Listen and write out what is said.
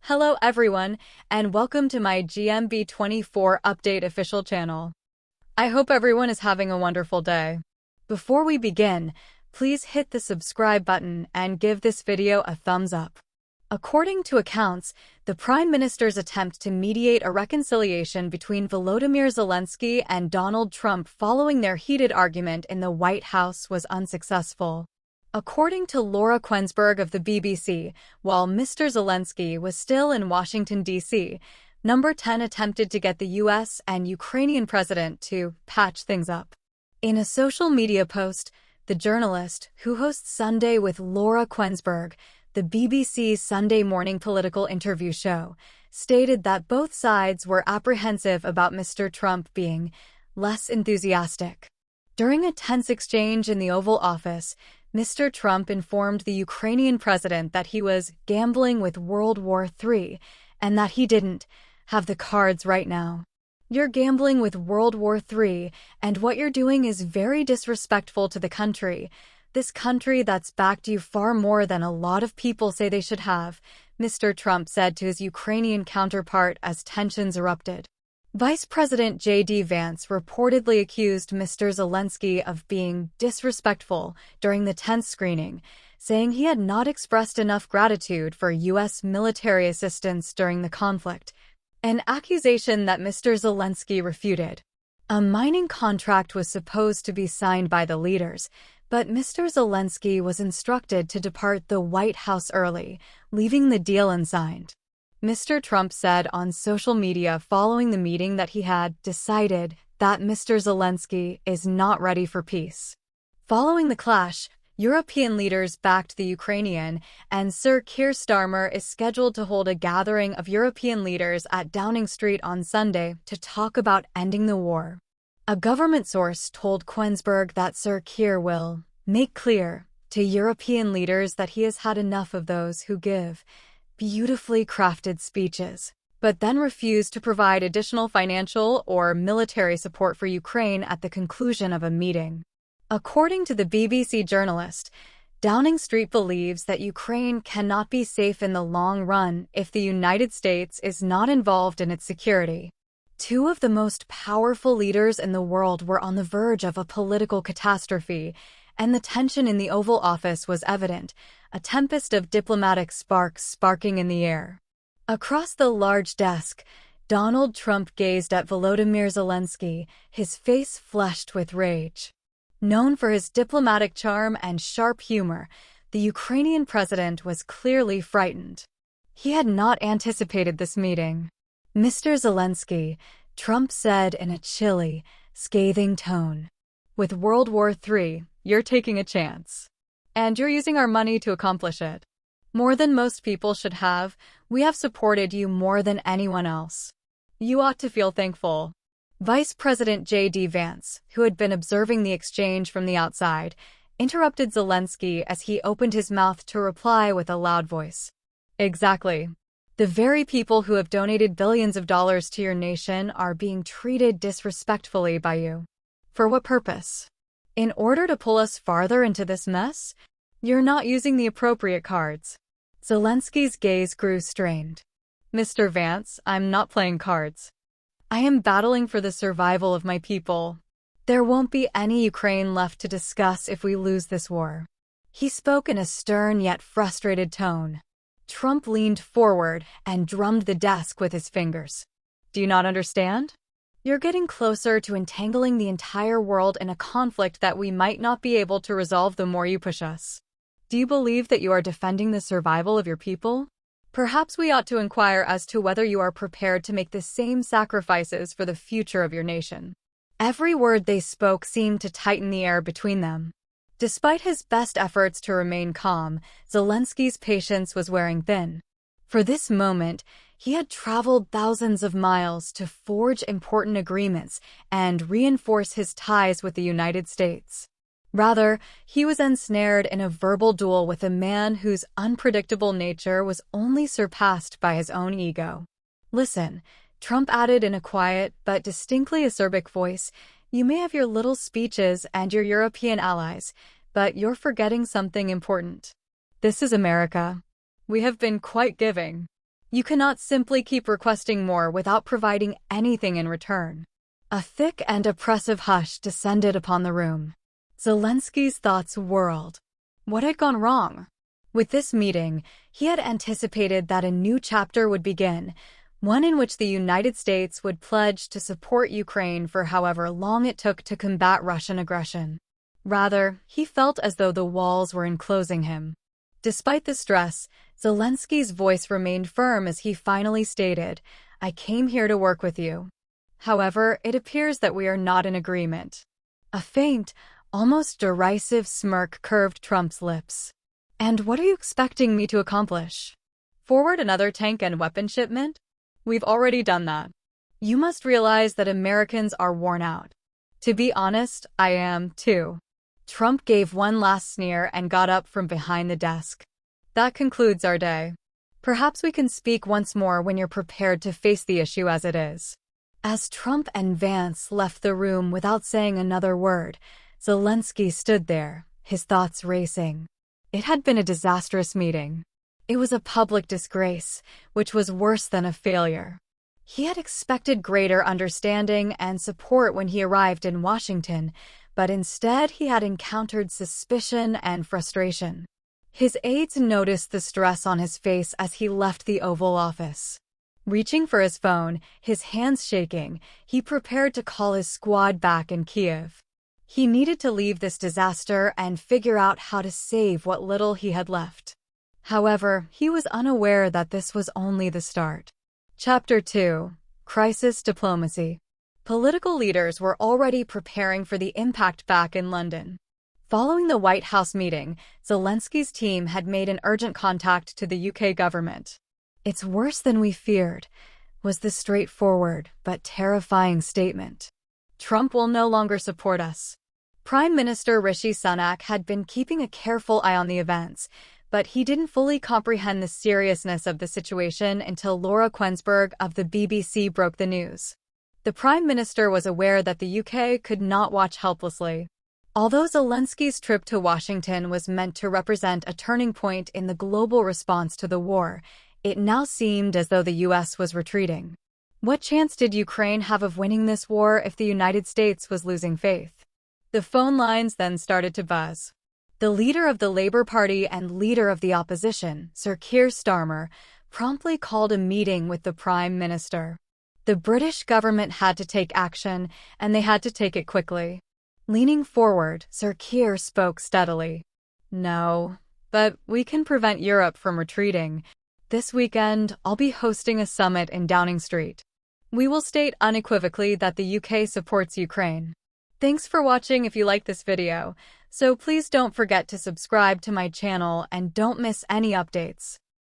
Hello everyone, and welcome to my GMB24 Update official channel. I hope everyone is having a wonderful day. Before we begin, please hit the subscribe button and give this video a thumbs up. According to accounts, the Prime Minister's attempt to mediate a reconciliation between Volodymyr Zelensky and Donald Trump following their heated argument in the White House was unsuccessful. According to Laura Quensberg of the BBC, while Mr. Zelensky was still in Washington, D.C., Number 10 attempted to get the U.S. and Ukrainian president to patch things up. In a social media post, the journalist, who hosts Sunday with Laura Quensberg, the BBC's Sunday morning political interview show, stated that both sides were apprehensive about Mr. Trump being less enthusiastic. During a tense exchange in the Oval Office, Mr. Trump informed the Ukrainian president that he was gambling with World War III and that he didn't have the cards right now. You're gambling with World War III, and what you're doing is very disrespectful to the country. This country that's backed you far more than a lot of people say they should have, Mr. Trump said to his Ukrainian counterpart as tensions erupted. Vice President J.D. Vance reportedly accused Mr. Zelensky of being disrespectful during the tense screening, saying he had not expressed enough gratitude for U.S. military assistance during the conflict, an accusation that Mr. Zelensky refuted. A mining contract was supposed to be signed by the leaders, but Mr. Zelensky was instructed to depart the White House early, leaving the deal unsigned. Mr. Trump said on social media following the meeting that he had decided that Mr. Zelensky is not ready for peace. Following the clash, European leaders backed the Ukrainian, and Sir Keir Starmer is scheduled to hold a gathering of European leaders at Downing Street on Sunday to talk about ending the war. A government source told Quensberg that Sir Keir will make clear to European leaders that he has had enough of those who give beautifully crafted speeches, but then refused to provide additional financial or military support for Ukraine at the conclusion of a meeting. According to the BBC journalist, Downing Street believes that Ukraine cannot be safe in the long run if the United States is not involved in its security. Two of the most powerful leaders in the world were on the verge of a political catastrophe, and the tension in the Oval Office was evident, a tempest of diplomatic sparks sparking in the air. Across the large desk, Donald Trump gazed at Volodymyr Zelensky, his face flushed with rage. Known for his diplomatic charm and sharp humor, the Ukrainian president was clearly frightened. He had not anticipated this meeting. Mr. Zelensky, Trump said in a chilly, scathing tone. With World War III, you're taking a chance. And you're using our money to accomplish it. More than most people should have, we have supported you more than anyone else. You ought to feel thankful. Vice President J.D. Vance, who had been observing the exchange from the outside, interrupted Zelensky as he opened his mouth to reply with a loud voice. Exactly. The very people who have donated billions of dollars to your nation are being treated disrespectfully by you. For what purpose? In order to pull us farther into this mess? You're not using the appropriate cards. Zelensky's gaze grew strained. Mr. Vance, I'm not playing cards. I am battling for the survival of my people. There won't be any Ukraine left to discuss if we lose this war. He spoke in a stern yet frustrated tone. Trump leaned forward and drummed the desk with his fingers. Do you not understand? You're getting closer to entangling the entire world in a conflict that we might not be able to resolve the more you push us. Do you believe that you are defending the survival of your people? Perhaps we ought to inquire as to whether you are prepared to make the same sacrifices for the future of your nation. Every word they spoke seemed to tighten the air between them. Despite his best efforts to remain calm, Zelensky's patience was wearing thin. For this moment, he had traveled thousands of miles to forge important agreements and reinforce his ties with the United States. Rather, he was ensnared in a verbal duel with a man whose unpredictable nature was only surpassed by his own ego. Listen, Trump added in a quiet but distinctly acerbic voice, you may have your little speeches and your European allies, but you're forgetting something important. This is America. We have been quite giving. You cannot simply keep requesting more without providing anything in return. A thick and oppressive hush descended upon the room. Zelensky's thoughts whirled. What had gone wrong? With this meeting, he had anticipated that a new chapter would begin, one in which the United States would pledge to support Ukraine for however long it took to combat Russian aggression. Rather, he felt as though the walls were enclosing him. Despite the stress, Zelensky's voice remained firm as he finally stated, "I came here to work with you. However, it appears that we are not in agreement." A faint, almost derisive smirk curved Trump's lips. "And what are you expecting me to accomplish? Forward another tank and weapon shipment? We've already done that. You must realize that Americans are worn out. To be honest, I am, too." Trump gave one last sneer and got up from behind the desk. "That concludes our day. Perhaps we can speak once more when you're prepared to face the issue as it is." As Trump and Vance left the room without saying another word, Zelensky stood there, his thoughts racing. It had been a disastrous meeting. It was a public disgrace, which was worse than a failure. He had expected greater understanding and support when he arrived in Washington, but instead he had encountered suspicion and frustration. His aides noticed the stress on his face as he left the Oval Office. Reaching for his phone, his hands shaking, he prepared to call his squad back in Kiev. He needed to leave this disaster and figure out how to save what little he had left. However, he was unaware that this was only the start. Chapter 2: Crisis Diplomacy. Political leaders were already preparing for the impact back in London. Following the White House meeting, Zelensky's team had made an urgent contact to the UK government. "It's worse than we feared," was the straightforward but terrifying statement. "Trump will no longer support us." Prime Minister Rishi Sunak had been keeping a careful eye on the events, but he didn't fully comprehend the seriousness of the situation until Laura Quensberg of the BBC broke the news. The Prime Minister was aware that the UK could not watch helplessly. Although Zelensky's trip to Washington was meant to represent a turning point in the global response to the war, it now seemed as though the US was retreating. What chance did Ukraine have of winning this war if the United States was losing faith? The phone lines then started to buzz. The leader of the Labour Party and leader of the opposition, Sir Keir Starmer, promptly called a meeting with the Prime Minister. The British government had to take action, and they had to take it quickly. Leaning forward, Sir Keir spoke steadily. "No, but we can prevent Europe from retreating. This weekend, I'll be hosting a summit in Downing Street. We will state unequivocally that the UK supports Ukraine." Thanks for watching if you like this video, so please don't forget to subscribe to my channel and don't miss any updates.